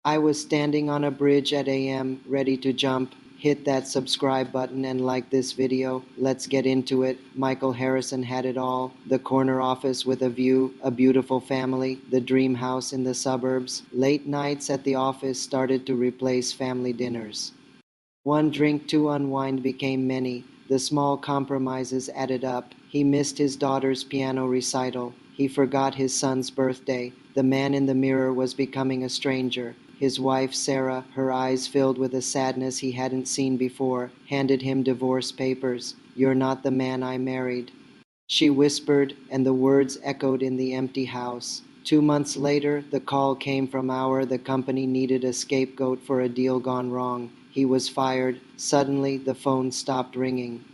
I was standing on a bridge at AM, ready to jump. Hit that subscribe button and like this video. Let's get into it. Michael Harrison had it all. The corner office with a view, a beautiful family, the dream house in the suburbs. Late nights at the office started to replace family dinners. One drink to unwind became many. The small compromises added up. He missed his daughter's piano recital. He forgot his son's birthday. The man in the mirror was becoming a stranger. His wife, Sarah, her eyes filled with a sadness he hadn't seen before, handed him divorce papers. "You're not the man I married," she whispered, and the words echoed in the empty house. 2 months later, the call came from the company needed a scapegoat for a deal gone wrong. He was fired. Suddenly, the phone stopped ringing.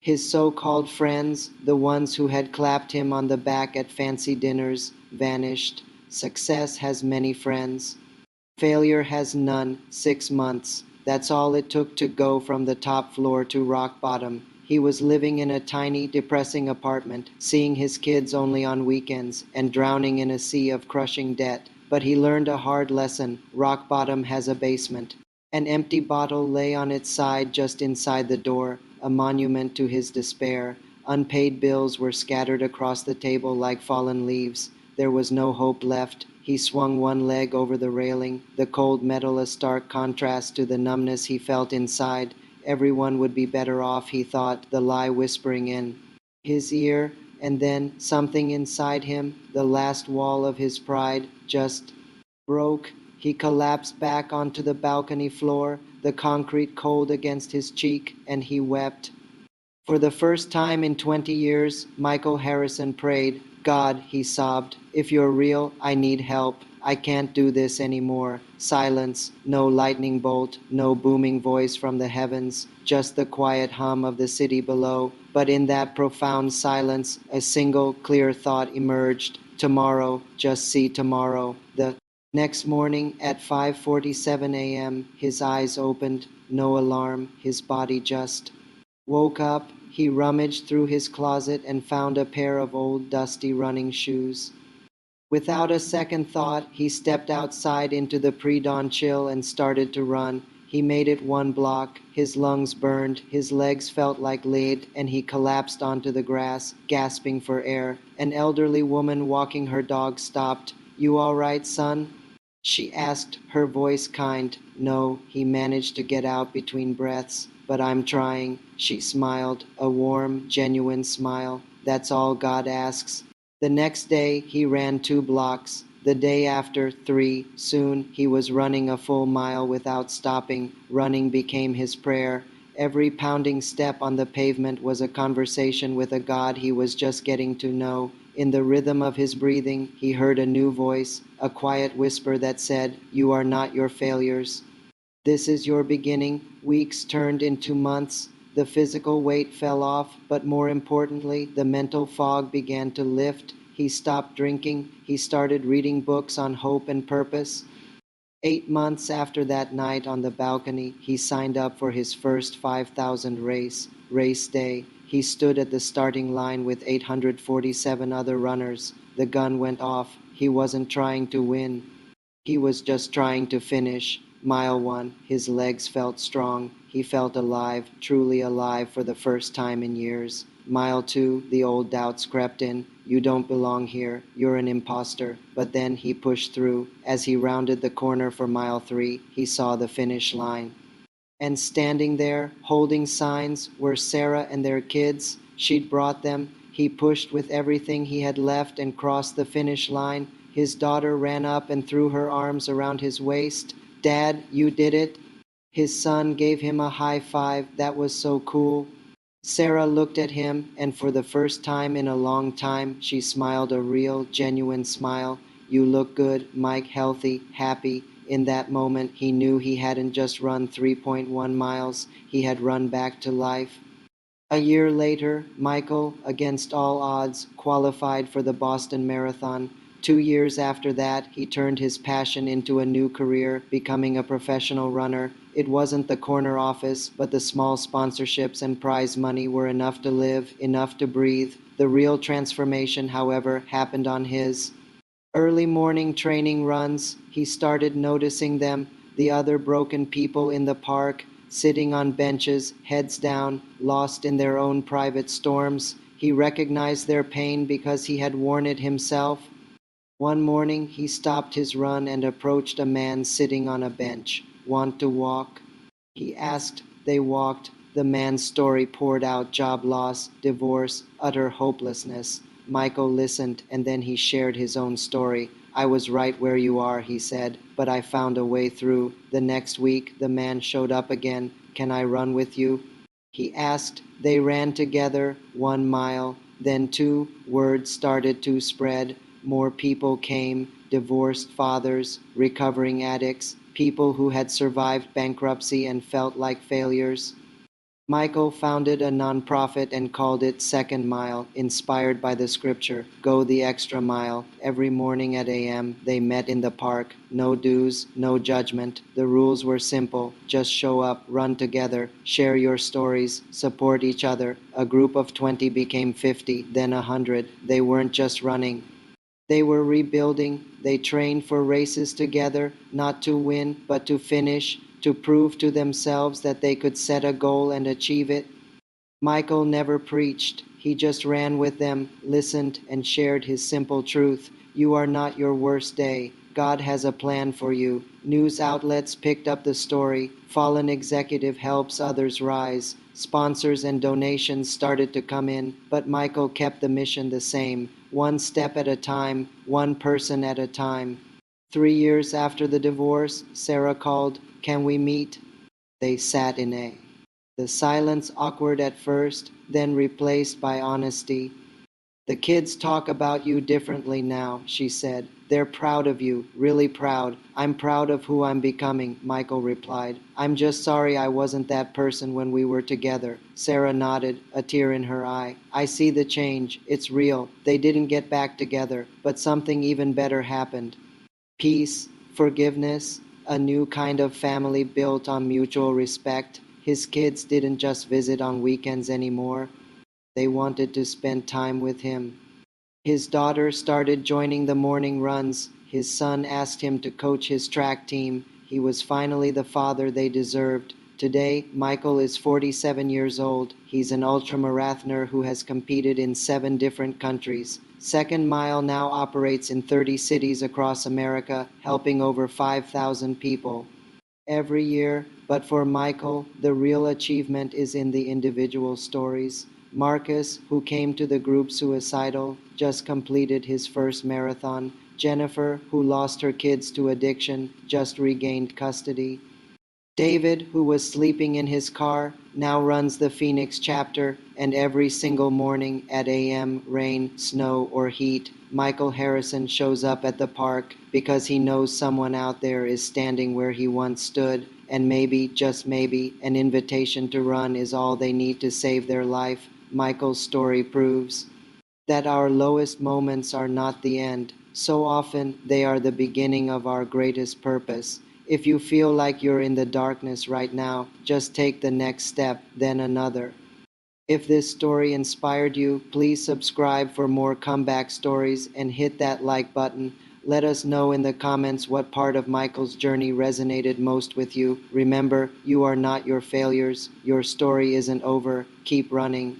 His so-called friends, the ones who had clapped him on the back at fancy dinners, vanished. Success has many friends. Failure has none. 6 months. That's all it took to go from the top floor to rock bottom. He was living in a tiny, depressing apartment, seeing his kids only on weekends, and drowning in a sea of crushing debt. But he learned a hard lesson. Rock bottom has a basement. An empty bottle lay on its side just inside the door, a monument to his despair. Unpaid bills were scattered across the table like fallen leaves. There was no hope left. He swung one leg over the railing, the cold metal a stark contrast to the numbness he felt inside. Everyone would be better off, he thought, the lie whispering in his ear. And then something inside him, the last wall of his pride, just broke. He collapsed back onto the balcony floor, the concrete cold against his cheek, and he wept. For the first time in 20 years, Michael Harrison prayed. "God," he sobbed, "if you're real, I need help. I can't do this anymore." Silence, no lightning bolt, no booming voice from the heavens, just the quiet hum of the city below. But in that profound silence, a single clear thought emerged. Tomorrow, just see tomorrow. The next morning at 5:47 a.m., his eyes opened. No alarm, his body just woke up. He rummaged through his closet and found a pair of old dusty running shoes. Without a second thought, he stepped outside into the pre-dawn chill and started to run. He made it 1 block. His lungs burned, his legs felt like lead, and he collapsed onto the grass, gasping for air. An elderly woman walking her dog stopped. "You all right, son?" she asked, her voice kind. "No," he managed to get out between breaths. "But I'm trying." She smiled, a warm, genuine smile. "That's all God asks." The next day, he ran 2 blocks. The day after, 3. Soon, he was running a full mile without stopping. Running became his prayer. Every pounding step on the pavement was a conversation with a God he was just getting to know. In the rhythm of his breathing, he heard a new voice, a quiet whisper that said, "You are not your failures. This is your beginning." Weeks turned into months. The physical weight fell off, but more importantly, the mental fog began to lift. He stopped drinking. He started reading books on hope and purpose. 8 months after that night on the balcony, he signed up for his first 5,000 race. Race day. He stood at the starting line with 847 other runners. The gun went off. He wasn't trying to win. He was just trying to finish. Mile 1, his legs felt strong. He felt alive, truly alive for the first time in years. Mile 2, the old doubts crept in. "You don't belong here. You're an imposter." But then he pushed through. As he rounded the corner for Mile 3, he saw the finish line. And standing there, holding signs, were Sarah and their kids. She'd brought them. He pushed with everything he had left and crossed the finish line. His daughter ran up and threw her arms around his waist. "Dad, you did it." His son gave him a high five. That was so cool. Sarah looked at him, and for the first time in a long time, she smiled a real, genuine smile. "You look good, Mike, healthy, happy." In that moment, he knew he hadn't just run 3.1 miles, he had run back to life. A year later, Michael, against all odds, qualified for the Boston Marathon. 2 years after that, he turned his passion into a new career, becoming a professional runner. It wasn't the corner office, but the small sponsorships and prize money were enough to live, enough to breathe. The real transformation, however, happened on his Early morning training runs, he started noticing them, the other broken people in the park, sitting on benches, heads down, lost in their own private storms. He recognized their pain because he had worn it himself. One morning he stopped his run and approached a man sitting on a bench. "Want to walk?" he asked. They walked. The man's story poured out: job loss, divorce, utter hopelessness. Michael listened, and then he shared his own story. "I was right where you are," he said, "but I found a way through." The next week the man showed up again. "Can I run with you?" he asked. They ran together, 1 mile, then two. Word started to spread. More people came: divorced fathers, recovering addicts, people who had survived bankruptcy and felt like failures. Michael founded a nonprofit and called it Second Mile, inspired by the scripture, "Go the extra mile." Every morning at a.m., they met in the park. No dues, no judgment. The rules were simple: just show up, run together, share your stories, support each other. A group of 20 became 50, then 100. They weren't just running. They were rebuilding. They trained for races together, not to win, but to finish, to prove to themselves that they could set a goal and achieve it. Michael never preached. He just ran with them, listened, and shared his simple truth: you are not your worst day. God has a plan for you. News outlets picked up the story. Fallen executive helps others rise. Sponsors and donations started to come in, but Michael kept the mission the same: one step at a time, one person at a time. 3 years after the divorce, Sarah called. "Can we meet?" They sat in the silence, awkward at first, then replaced by honesty. "The kids talk about you differently now," she said. "They're proud of you, really proud." "I'm proud of who I'm becoming," Michael replied. "I'm just sorry I wasn't that person when we were together." Sarah nodded, a tear in her eye. "I see the change. It's real. They didn't get back together, but something even better happened. Peace, forgiveness, a new kind of family built on mutual respect." His kids didn't just visit on weekends anymore. They wanted to spend time with him. His daughter started joining the morning runs. His son asked him to coach his track team. He was finally the father they deserved. Today, Michael is 47 years old. He's an ultramarathoner who has competed in 7 different countries. Second Mile now operates in 30 cities across America, helping over 5,000 people every year. But for Michael, the real achievement is in the individual stories. Marcus, who came to the group suicidal, just completed his first marathon. Jennifer, who lost her kids to addiction, just regained custody. David, who was sleeping in his car, now runs the Phoenix chapter, and every single morning at a.m., rain, snow, or heat, Michael Harrison shows up at the park because he knows someone out there is standing where he once stood, and maybe, just maybe, an invitation to run is all they need to save their life. Michael's story proves that our lowest moments are not the end. So often, they are the beginning of our greatest purpose. If you feel like you're in the darkness right now, just take the next step, then another. If this story inspired you, please subscribe for more comeback stories and hit that like button. Let us know in the comments what part of Michael's journey resonated most with you. Remember, you are not your failures. Your story isn't over. Keep running.